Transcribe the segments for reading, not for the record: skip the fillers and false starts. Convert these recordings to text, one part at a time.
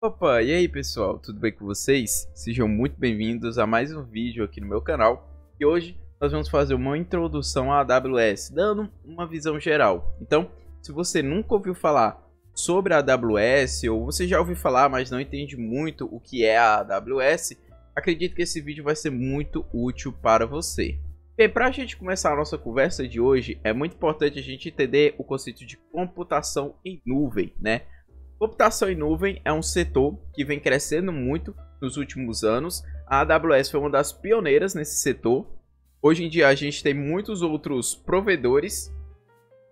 Opa, e aí pessoal, tudo bem com vocês? Sejam muito bem-vindos a mais um vídeo aqui no meu canal. E hoje nós vamos fazer uma introdução à AWS, dando uma visão geral. Então, se você nunca ouviu falar sobre a AWS, ou você já ouviu falar, mas não entende muito o que é a AWS, acredito que esse vídeo vai ser muito útil para você. Bem, para a gente começar a nossa conversa de hoje, é muito importante a gente entender o conceito de computação em nuvem, né? Computação em nuvem é um setor que vem crescendo muito nos últimos anos. A AWS foi uma das pioneiras nesse setor. Hoje em dia a gente tem muitos outros provedores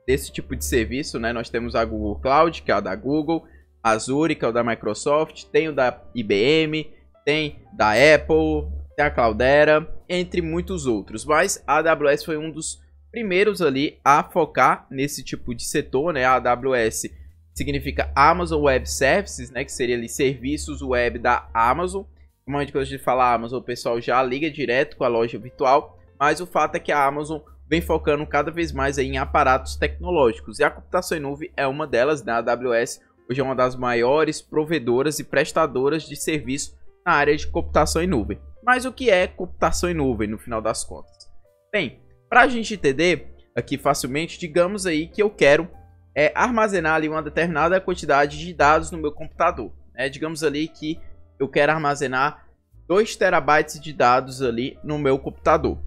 desse tipo de serviço, né? Nós temos a Google Cloud, que é a da Google, a Azure, que é o da Microsoft, tem o da IBM, tem da Apple, tem a Cloudera, entre muitos outros. Mas a AWS foi um dos primeiros ali a focar nesse tipo de setor, né? A AWS significa Amazon Web Services, né, que seria ali serviços web da Amazon. Normalmente quando a gente fala Amazon, o pessoal já liga direto com a loja virtual, mas o fato é que a Amazon vem focando cada vez mais aí em aparatos tecnológicos, e a computação em nuvem é uma delas, né? A AWS hoje é uma das maiores provedoras e prestadoras de serviço na área de computação em nuvem. Mas o que é computação em nuvem, no final das contas? Bem, para a gente entender aqui facilmente, digamos aí que eu quero armazenar ali uma determinada quantidade de dados no meu computador, né? Digamos ali que eu quero armazenar 2 terabytes de dados ali no meu computador.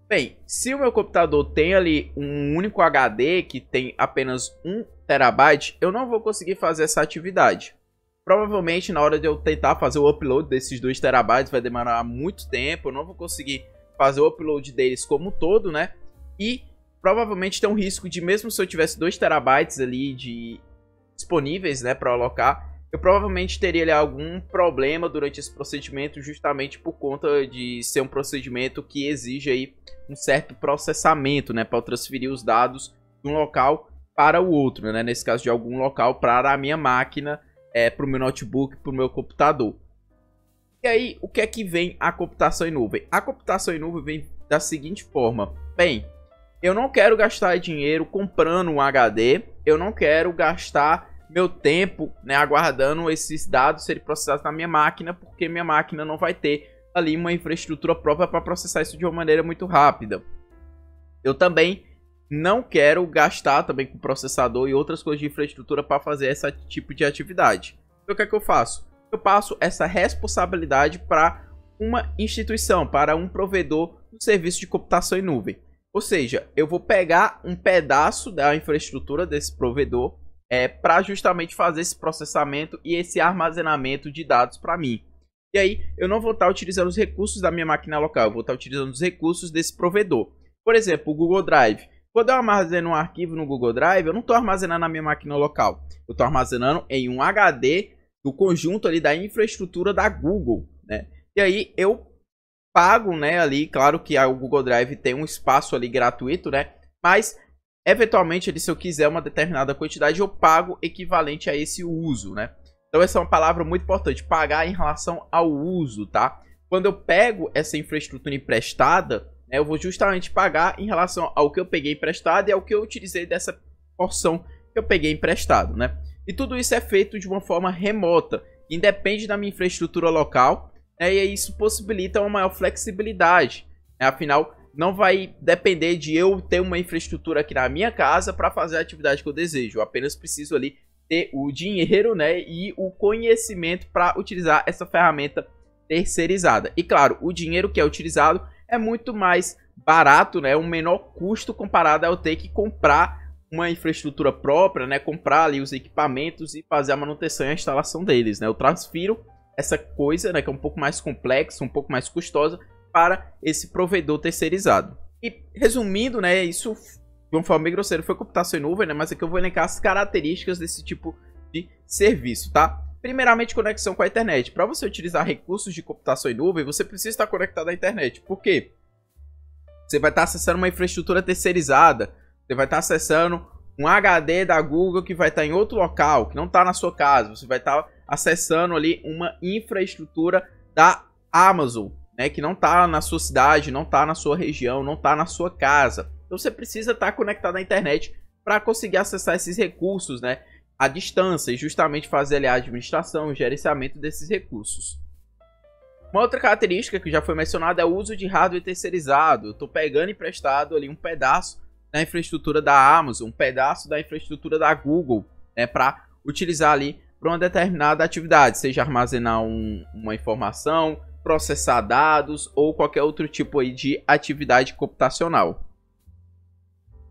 Bem, se o meu computador tem ali um único HD que tem apenas 1 terabyte, eu não vou conseguir fazer essa atividade. Provavelmente na hora de eu tentar fazer o upload desses 2 terabytes vai demorar muito tempo, eu não vou conseguir fazer o upload deles como um todo, né? E provavelmente tem um risco de, mesmo se eu tivesse 2 terabytes ali disponíveis, né, para alocar, eu provavelmente teria ali algum problema durante esse procedimento, justamente por conta de ser um procedimento que exige aí um certo processamento, né, para transferir os dados de um local para o outro, né, nesse caso de algum local para a minha máquina, para o meu notebook, para o meu computador. E aí, o que é que vem a computação em nuvem? A computação em nuvem vem da seguinte forma: bem, eu não quero gastar dinheiro comprando um HD, eu não quero gastar meu tempo, né, aguardando esses dados serem processados na minha máquina, porque minha máquina não vai ter ali uma infraestrutura própria para processar isso de uma maneira muito rápida. Eu também não quero gastar também com processador e outras coisas de infraestrutura para fazer esse tipo de atividade. Então o que é que eu faço? Eu passo essa responsabilidade para uma instituição, para um provedor do serviço de computação em nuvem. Ou seja, eu vou pegar um pedaço da infraestrutura desse provedor para justamente fazer esse processamento e esse armazenamento de dados para mim. E aí, eu não vou estar utilizando os recursos da minha máquina local, eu vou estar utilizando os recursos desse provedor. Por exemplo, o Google Drive. Quando eu armazeno um arquivo no Google Drive, eu não estou armazenando na minha máquina local. Eu estou armazenando em um HD do conjunto ali da infraestrutura da Google, né? E aí, eu pago, né, ali, claro que o Google Drive tem um espaço ali gratuito, né, mas eventualmente ali, se eu quiser uma determinada quantidade, eu pago equivalente a esse uso, né. Então essa é uma palavra muito importante, pagar em relação ao uso, tá? Quando eu pego essa infraestrutura emprestada, né, eu vou justamente pagar em relação ao que eu peguei emprestado e ao que eu utilizei dessa porção que eu peguei emprestado, né. E tudo isso é feito de uma forma remota, independe da minha infraestrutura local, e isso possibilita uma maior flexibilidade, né? Afinal, não vai depender de eu ter uma infraestrutura aqui na minha casa para fazer a atividade que eu desejo. Eu apenas preciso ali ter o dinheiro, né, e o conhecimento para utilizar essa ferramenta terceirizada. E claro, o dinheiro que é utilizado é muito mais barato, né, um menor custo comparado a eu ter que comprar uma infraestrutura própria, né, comprar ali os equipamentos e fazer a manutenção e a instalação deles, né. Eu transfiro essa coisa, né, que é um pouco mais complexa, um pouco mais custosa, para esse provedor terceirizado. E resumindo, né, isso de uma forma bem grosseira foi computação em nuvem, né, mas aqui eu vou elencar as características desse tipo de serviço, tá? Primeiramente, conexão com a internet. Para você utilizar recursos de computação em nuvem, você precisa estar conectado à internet. Por quê? Você vai estar acessando uma infraestrutura terceirizada, você vai estar acessando um HD da Google que vai estar em outro local, que não está na sua casa, você vai estar acessando ali uma infraestrutura da Amazon, né, que não está na sua cidade, não está na sua região, não está na sua casa. Então você precisa estar conectado à internet para conseguir acessar esses recursos, né? à distância e justamente fazer ali a administração e gerenciamento desses recursos. Uma outra característica que já foi mencionada é o uso de hardware terceirizado. Eu estou pegando emprestado ali um pedaço da infraestrutura da Amazon, um pedaço da infraestrutura da Google, né, para utilizar ali para uma determinada atividade, seja armazenar uma informação, processar dados ou qualquer outro tipo aí de atividade computacional.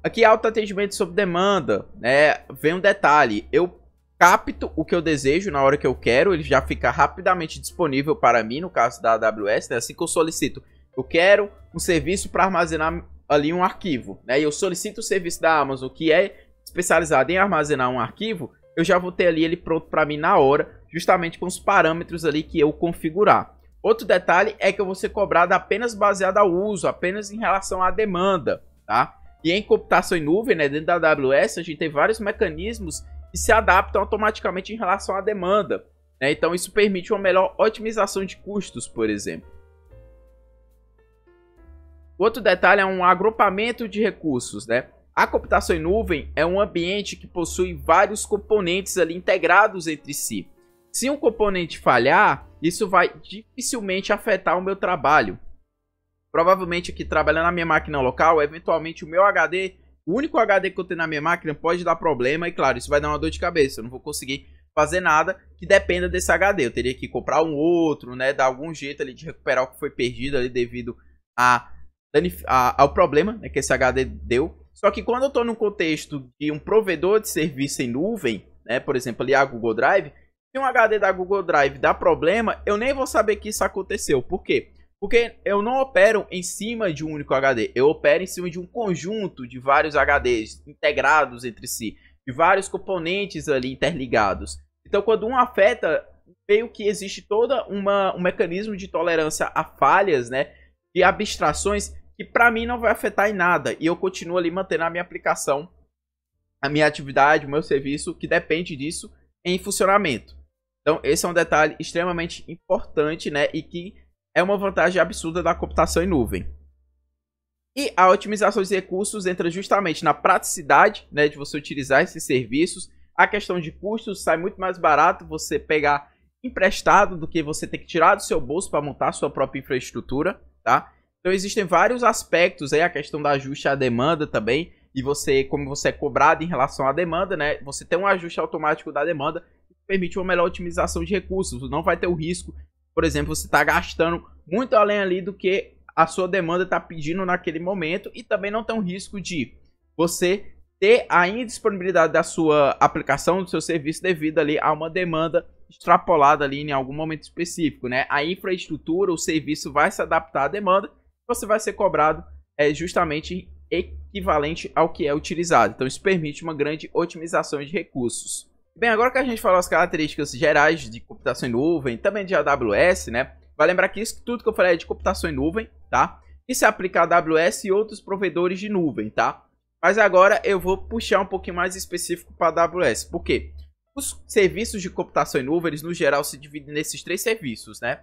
Aqui, autoatendimento sob demanda, né? Vem um detalhe, eu capto o que eu desejo na hora que eu quero, ele já fica rapidamente disponível para mim, no caso da AWS, né? Assim que eu solicito, eu quero um serviço para armazenar ali um arquivo, né? E eu solicito o serviço da Amazon, que é especializado em armazenar um arquivo, eu já vou ter ali ele pronto para mim na hora, justamente com os parâmetros ali que eu configurar. Outro detalhe é que eu vou ser cobrado apenas baseado ao uso, apenas em relação à demanda, tá? E em computação em nuvem, né, dentro da AWS, a gente tem vários mecanismos que se adaptam automaticamente em relação à demanda, né? Então isso permite uma melhor otimização de custos, por exemplo. Outro detalhe é um agrupamento de recursos, né? A computação em nuvem é um ambiente que possui vários componentes ali integrados entre si. Se um componente falhar, isso vai dificilmente afetar o meu trabalho. Provavelmente aqui trabalhando na minha máquina local, eventualmente o meu HD, o único HD que eu tenho na minha máquina pode dar problema e claro, isso vai dar uma dor de cabeça. Eu não vou conseguir fazer nada que dependa desse HD. Eu teria que comprar um outro, né, dar algum jeito ali de recuperar o que foi perdido ali devido ao problema, né, que esse HD deu. Só que quando eu estou num contexto de um provedor de serviço em nuvem, né, por exemplo ali a Google Drive, se um HD da Google Drive dá problema, eu nem vou saber que isso aconteceu. Por quê? Porque eu não opero em cima de um único HD, eu opero em cima de um conjunto de vários HDs integrados entre si, de vários componentes ali interligados. Então quando um afeta, meio que existe toda um mecanismo de tolerância a falhas, né, de abstrações, que para mim não vai afetar em nada. E eu continuo ali mantendo a minha aplicação, a minha atividade, o meu serviço, que depende disso, em funcionamento. Então esse é um detalhe extremamente importante, né, e que é uma vantagem absurda da computação em nuvem. E a otimização de recursos entra justamente na praticidade, né, de você utilizar esses serviços. A questão de custos, sai muito mais barato você pegar emprestado do que você ter que tirar do seu bolso para montar a sua própria infraestrutura, tá? Então existem vários aspectos aí, a questão da ajuste à demanda também, e você, como você é cobrado em relação à demanda, né, você tem um ajuste automático da demanda que permite uma melhor otimização de recursos. Não vai ter o risco, por exemplo, você está gastando muito além ali do que a sua demanda está pedindo naquele momento, e também não tem um risco de você ter a indisponibilidade da sua aplicação, do seu serviço, devido ali a uma demanda extrapolada ali em algum momento específico, né? A infraestrutura, o serviço vai se adaptar à demanda, você vai ser cobrado justamente equivalente ao que é utilizado. Então isso permite uma grande otimização de recursos. Bem, agora que a gente falou as características gerais de computação em nuvem, também de AWS, né? Vai lembrar que isso tudo que eu falei é de computação em nuvem, tá? E se aplica a AWS e outros provedores de nuvem, tá? Mas agora eu vou puxar um pouquinho mais específico para a AWS. Por quê? Os serviços de computação em nuvem, eles no geral se dividem nesses três serviços, né?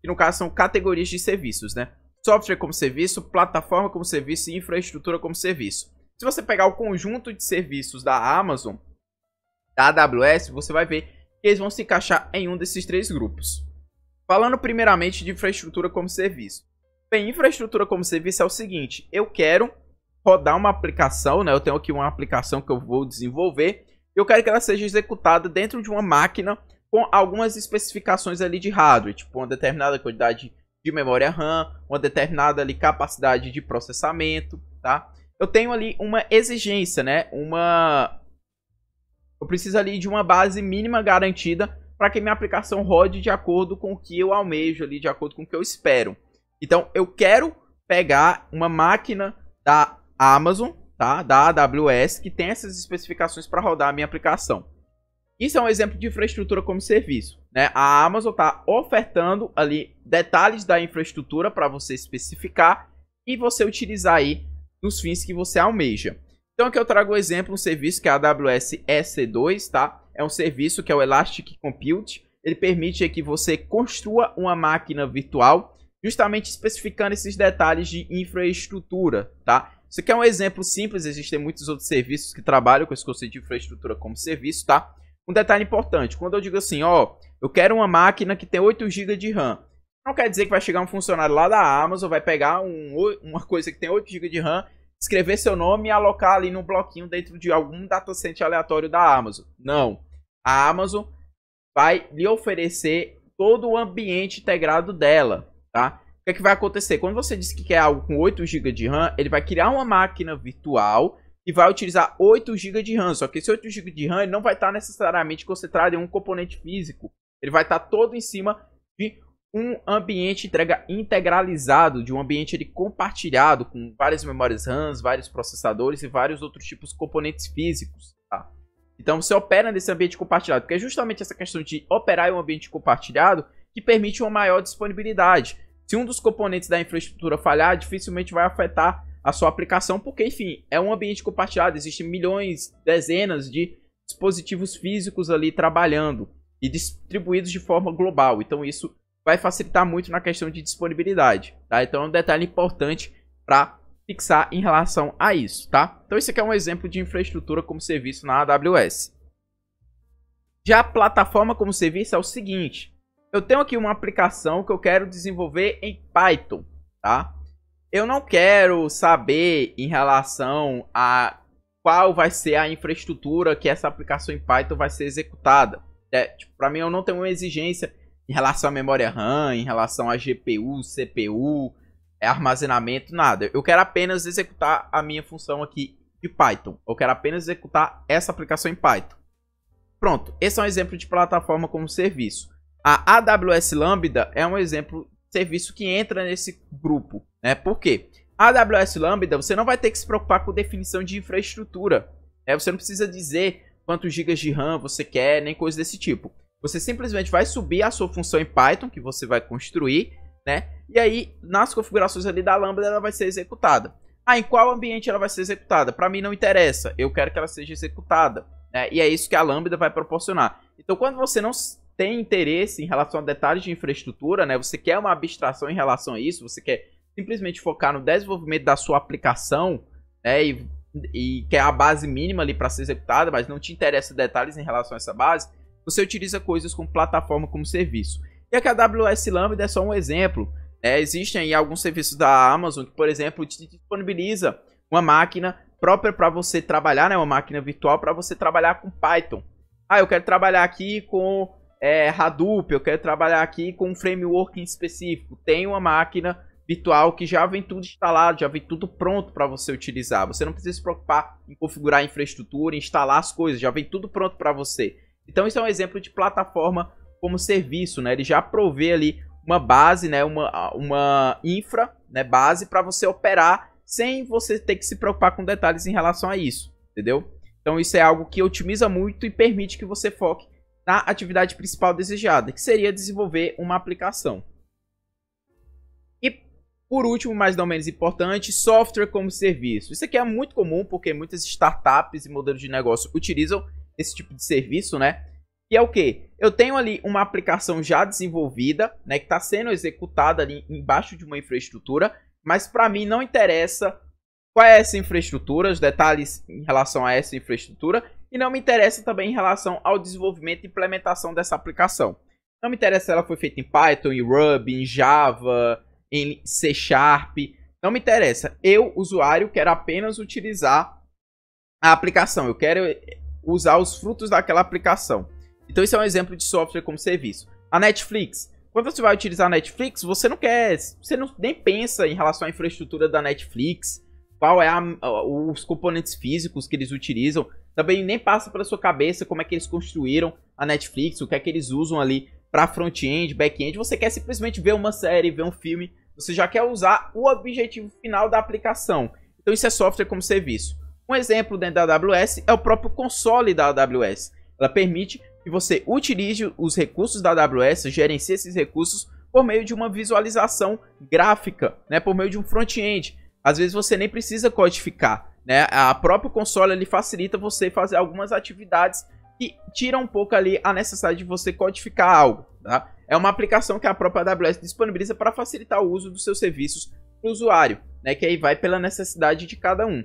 Que no caso são categorias de serviços, né? Software como serviço, plataforma como serviço e infraestrutura como serviço. Se você pegar o conjunto de serviços da Amazon, da AWS, você vai ver que eles vão se encaixar em um desses três grupos. Falando primeiramente de infraestrutura como serviço. Bem, infraestrutura como serviço é o seguinte, eu quero rodar uma aplicação, né? Eu tenho aqui uma aplicação que eu vou desenvolver, eu quero que ela seja executada dentro de uma máquina com algumas especificações ali de hardware, tipo uma determinada quantidade de memória RAM, uma determinada ali capacidade de processamento, tá? Eu tenho ali uma exigência, né? Eu preciso ali de uma base mínima garantida para que minha aplicação rode de acordo com o que eu almejo ali, de acordo com o que eu espero. Então, eu quero pegar uma máquina da Amazon, tá? Da AWS, que tem essas especificações para rodar a minha aplicação. Isso é um exemplo de infraestrutura como serviço, né? A Amazon está ofertando ali detalhes da infraestrutura para você especificar e você utilizar aí nos fins que você almeja. Então aqui eu trago um exemplo, um serviço que é a AWS EC2, tá? É um serviço que é o Elastic Compute. Ele permite que você construa uma máquina virtual, justamente especificando esses detalhes de infraestrutura, tá? Isso aqui é um exemplo simples, existem muitos outros serviços que trabalham com esse conceito de infraestrutura como serviço, tá? Um detalhe importante, quando eu digo assim, ó, eu quero uma máquina que tem 8 GB de RAM, não quer dizer que vai chegar um funcionário lá da Amazon, vai pegar uma coisa que tem 8 GB de RAM, escrever seu nome e alocar ali no bloquinho dentro de algum datacenter aleatório da Amazon. Não. A Amazon vai lhe oferecer todo o ambiente integrado dela, tá? O que é que vai acontecer? Quando você diz que quer algo com 8 GB de RAM, ele vai criar uma máquina virtual e vai utilizar 8 GB de RAM. Só que esse 8 GB de RAM ele não vai estar necessariamente concentrado em um componente físico. Ele vai estar todo em cima de um ambiente integralizado, de um ambiente compartilhado com várias memórias RAM, vários processadores e vários outros tipos de componentes físicos, tá? Então você opera nesse ambiente compartilhado, porque é justamente essa questão de operar em um ambiente compartilhado que permite uma maior disponibilidade. Se um dos componentes da infraestrutura falhar, dificilmente vai afetar a sua aplicação, porque, enfim, é um ambiente compartilhado, existem milhões, dezenas de dispositivos físicos ali trabalhando e distribuídos de forma global. Então isso vai facilitar muito na questão de disponibilidade, tá? Então é um detalhe importante para fixar em relação a isso, tá? Então esse aqui é um exemplo de infraestrutura como serviço na AWS. Já a plataforma como serviço é o seguinte: eu tenho aqui uma aplicação que eu quero desenvolver em Python, tá? Eu não quero saber em relação a qual vai ser a infraestrutura que essa aplicação em Python vai ser executada. Para mim, eu não tenho uma exigência em relação à memória RAM, em relação a GPU, CPU, armazenamento, nada. Eu quero apenas executar a minha função aqui de Python. Eu quero apenas executar essa aplicação em Python. Pronto, esse é um exemplo de plataforma como serviço. A AWS Lambda é um exemplo de serviço que entra nesse grupo, né? Por quê? A AWS Lambda, você não vai ter que se preocupar com definição de infraestrutura. Você não precisa dizer quantos gigas de RAM você quer, nem coisa desse tipo. Você simplesmente vai subir a sua função em Python, que você vai construir, né? E aí, nas configurações ali da Lambda, ela vai ser executada. Em qual ambiente ela vai ser executada? Para mim não interessa, eu quero que ela seja executada, né? E é isso que a Lambda vai proporcionar. Então, quando você não tem interesse em relação a detalhes de infraestrutura, né? Você quer uma abstração em relação a isso, você quer simplesmente focar no desenvolvimento da sua aplicação, né? E quer a base mínima ali para ser executada, mas não te interessa detalhes em relação a essa base, você utiliza coisas como plataforma como serviço. E aqui a AWS Lambda é só um exemplo. Existem aí alguns serviços da Amazon que, por exemplo, te disponibiliza uma máquina própria para você trabalhar, né? Uma máquina virtual para você trabalhar com Python. Eu quero trabalhar aqui com Hadoop, eu quero trabalhar aqui com um framework em específico. Tem uma máquina virtual que já vem tudo instalado, já vem tudo pronto para você utilizar. Você não precisa se preocupar em configurar a infraestrutura, instalar as coisas, já vem tudo pronto para você. Então isso é um exemplo de plataforma como serviço, né? Ele já provê ali uma base, né? Uma infra, né? Base para você operar sem você ter que se preocupar com detalhes em relação a isso, entendeu? Então isso é algo que otimiza muito e permite que você foque na atividade principal desejada, que seria desenvolver uma aplicação. E por último, mas não menos importante, software como serviço. Isso aqui é muito comum porque muitas startups e modelos de negócio utilizam esse tipo de serviço, né? Que é o quê? Eu tenho ali uma aplicação já desenvolvida, né? Que está sendo executada ali embaixo de uma infraestrutura, mas para mim não interessa qual é essa infraestrutura, os detalhes em relação a essa infraestrutura, e não me interessa também em relação ao desenvolvimento e implementação dessa aplicação. Não me interessa se ela foi feita em Python, em Ruby, em Java, em C Sharp, não me interessa. Eu, usuário, quero apenas utilizar a aplicação, eu quero usar os frutos daquela aplicação. Então isso é um exemplo de software como serviço. A Netflix. Quando você vai utilizar a Netflix, você nem pensa em relação à infraestrutura da Netflix, qual é os componentes físicos que eles utilizam. Também nem passa pela sua cabeça como é que eles construíram a Netflix, o que é que eles usam ali para front-end, back-end. Você quer simplesmente ver uma série, ver um filme, você já quer usar o objetivo final da aplicação. Então isso é software como serviço. Um exemplo dentro da AWS é o próprio console da AWS. Ela permite que você utilize os recursos da AWS, gerencie esses recursos por meio de uma visualização gráfica, né, por meio de um front-end. Às vezes você nem precisa codificar, né? A própria console ele facilita você fazer algumas atividades que tiram um pouco ali a necessidade de você codificar algo, tá? É uma aplicação que a própria AWS disponibiliza para facilitar o uso dos seus serviços para o usuário, né? Que aí vai pela necessidade de cada um.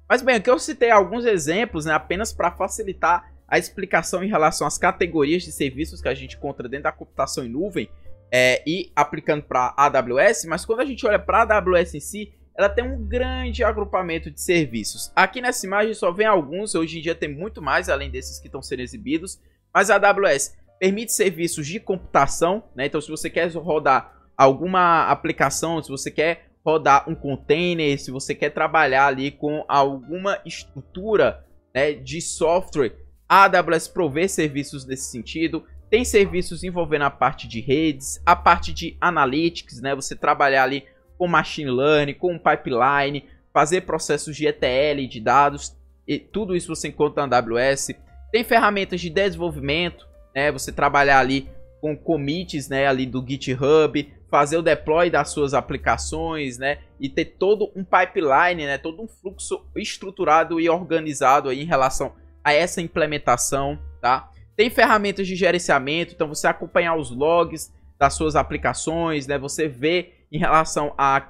Mas bem, aqui eu citei alguns exemplos, né, apenas para facilitar a explicação em relação às categorias de serviços que a gente encontra dentro da computação em nuvem e aplicando para a AWS, mas quando a gente olha para a AWS em si, ela tem um grande agrupamento de serviços. Aqui nessa imagem só vem alguns, hoje em dia tem muito mais além desses que estão sendo exibidos, mas a AWS permite serviços de computação, né? Então se você quer rodar alguma aplicação, se você quer rodar um container, se você quer trabalhar ali com alguma estrutura, né, de software, a AWS provê serviços nesse sentido. Tem serviços envolvendo a parte de redes, a parte de analytics, né, você trabalhar ali com machine learning, com pipeline, fazer processos de ETL de dados, e tudo isso você encontra na AWS. Tem ferramentas de desenvolvimento, né, você trabalhar ali com commits, né, ali do GitHub, fazer o deploy das suas aplicações, né, e ter todo um pipeline, né, todo um fluxo estruturado e organizado aí em relação a essa implementação, tá? Tem ferramentas de gerenciamento, então você acompanhar os logs das suas aplicações, né, você vê em relação a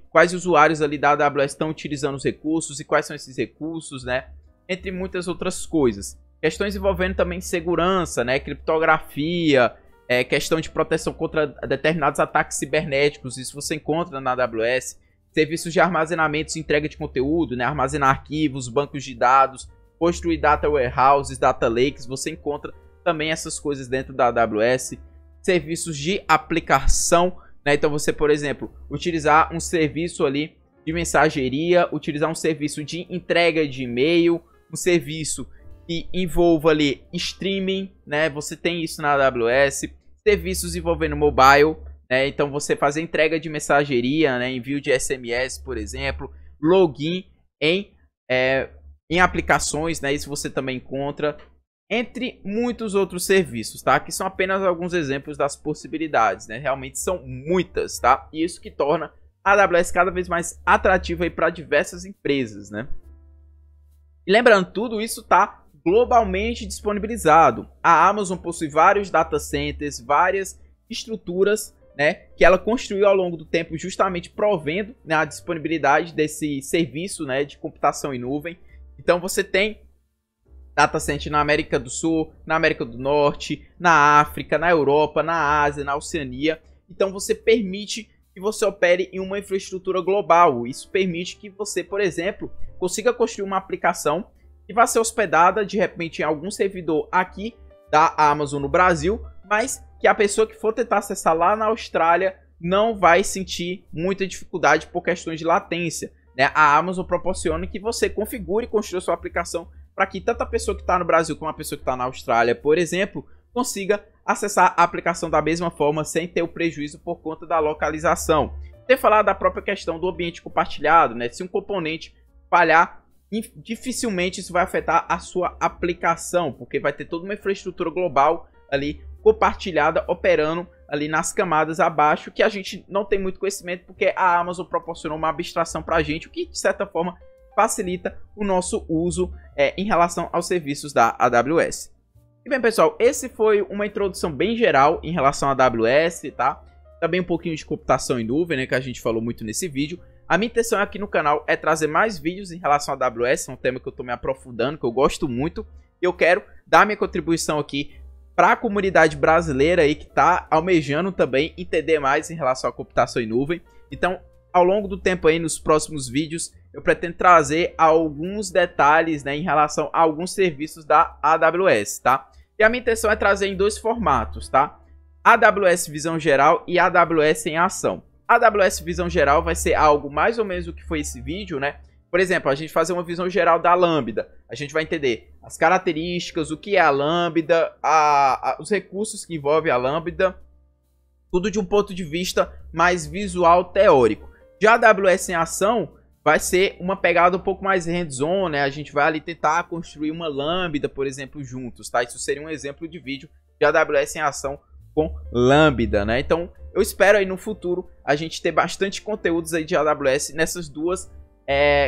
quais usuários ali da AWS estão utilizando os recursos e quais são esses recursos, né, entre muitas outras coisas. Questões envolvendo também segurança, né, criptografia, questão de proteção contra determinados ataques cibernéticos, isso você encontra na AWS. Serviços de armazenamento e entrega de conteúdo, né? Armazenar arquivos, bancos de dados, construir data warehouses, data lakes, você encontra também essas coisas dentro da AWS. Serviços de aplicação, né? Então você, por exemplo, utilizar um serviço ali de mensageria, utilizar um serviço de entrega de e-mail, um serviço que envolva ali streaming, né? Você tem isso na AWS. Serviços envolvendo mobile, né? Então você fazer entrega de mensageria, né? Envio de SMS, por exemplo, login em aplicações, né? Isso você também encontra, entre muitos outros serviços, tá? Que são apenas alguns exemplos das possibilidades, né? Realmente são muitas, tá? E isso que torna a AWS cada vez mais atrativa aí para diversas empresas, né? E lembrando, tudo isso tá globalmente disponibilizado. A Amazon possui vários data centers, várias estruturas, né, que ela construiu ao longo do tempo justamente provendo, né, a disponibilidade desse serviço, né, de computação em nuvem. Então você tem data center na América do Sul, na América do Norte, na África, na Europa, na Ásia, na Oceania. Então você permite que você opere em uma infraestrutura global. Isso permite que você, por exemplo, consiga construir uma aplicação que vai ser hospedada de repente em algum servidor aqui da Amazon no Brasil, mas que a pessoa que for tentar acessar lá na Austrália não vai sentir muita dificuldade por questões de latência, né? A Amazon proporciona que você configure e construa sua aplicação para que tanto a pessoa que está no Brasil como a pessoa que está na Austrália, por exemplo, consiga acessar a aplicação da mesma forma sem ter o prejuízo por conta da localização. Ter falado da própria questão do ambiente compartilhado, né? Se um componente falhar, dificilmente isso vai afetar a sua aplicação, porque vai ter toda uma infraestrutura global ali compartilhada, operando ali nas camadas abaixo, que a gente não tem muito conhecimento, porque a Amazon proporcionou uma abstração para a gente, o que de certa forma facilita o nosso uso em relação aos serviços da AWS. E bem, pessoal, esse foi uma introdução bem geral em relação à AWS, tá? Também um pouquinho de computação em nuvem, né, que a gente falou muito nesse vídeo. A minha intenção aqui no canal é trazer mais vídeos em relação à AWS, é um tema que eu estou me aprofundando, que eu gosto muito. E eu quero dar minha contribuição aqui para a comunidade brasileira aí que está almejando também entender mais em relação à computação em nuvem. Então, ao longo do tempo aí, nos próximos vídeos, eu pretendo trazer alguns detalhes, né, em relação a alguns serviços da AWS, tá? E a minha intenção é trazer em dois formatos, tá? AWS Visão Geral e AWS em Ação. A AWS Visão Geral vai ser algo mais ou menos o que foi esse vídeo, né? Por exemplo, a gente fazer uma visão geral da Lambda. A gente vai entender as características, o que é a Lambda, os recursos que envolvem a Lambda. Tudo de um ponto de vista mais visual, teórico. Já a AWS em Ação vai ser uma pegada um pouco mais hands-on, né? A gente vai ali tentar construir uma Lambda, por exemplo, juntos, tá? Isso seria um exemplo de vídeo de AWS em Ação com Lambda, né? Então, eu espero aí no futuro a gente ter bastante conteúdos aí de AWS nessas duas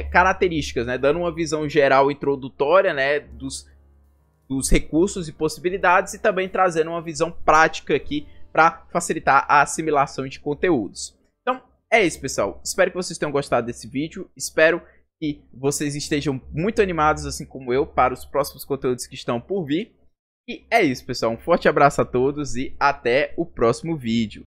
características, né? Dando uma visão geral introdutória, né? Dos recursos e possibilidades e também trazendo uma visão prática aqui para facilitar a assimilação de conteúdos. Então, é isso, pessoal. Espero que vocês tenham gostado desse vídeo. Espero que vocês estejam muito animados, assim como eu, para os próximos conteúdos que estão por vir. E é isso, pessoal. Um forte abraço a todos e até o próximo vídeo.